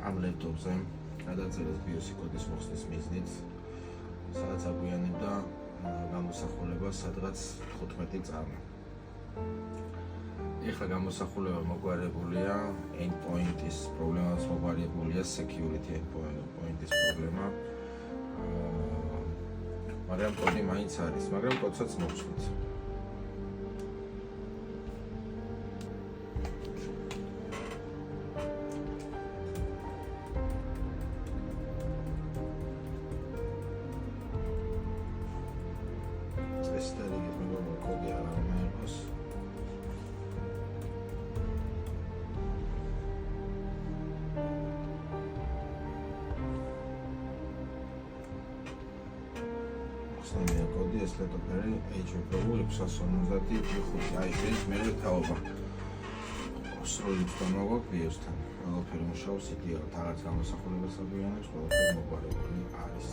ამ ლეპტოპზე გადაწერეს BIOS-ი კოდის მოხსნის მიზნით, სადაც აგვიანებდა გამოსახულება სადღაც 15 წამი. ეხლა გამოსახულება მოგვარებულია endpoint-ის პრობლემაც მოგვარებულია security endpoint-ის პრობლემა. მაგრამ კოდი მაინც არის, მაგრამ კოდსაც მოვხსნით. Სამია კოდი ეს ლეპტოპი HP Pro 650 აი ეს მეორე თაობა. სრული თქმა გვაქვს BIOS-თან. ყველაფერი მუშაობს იდეალურად, რაღაც გამოსახულებას აგვიანებს, ყველაფერი მოგვარებული არის.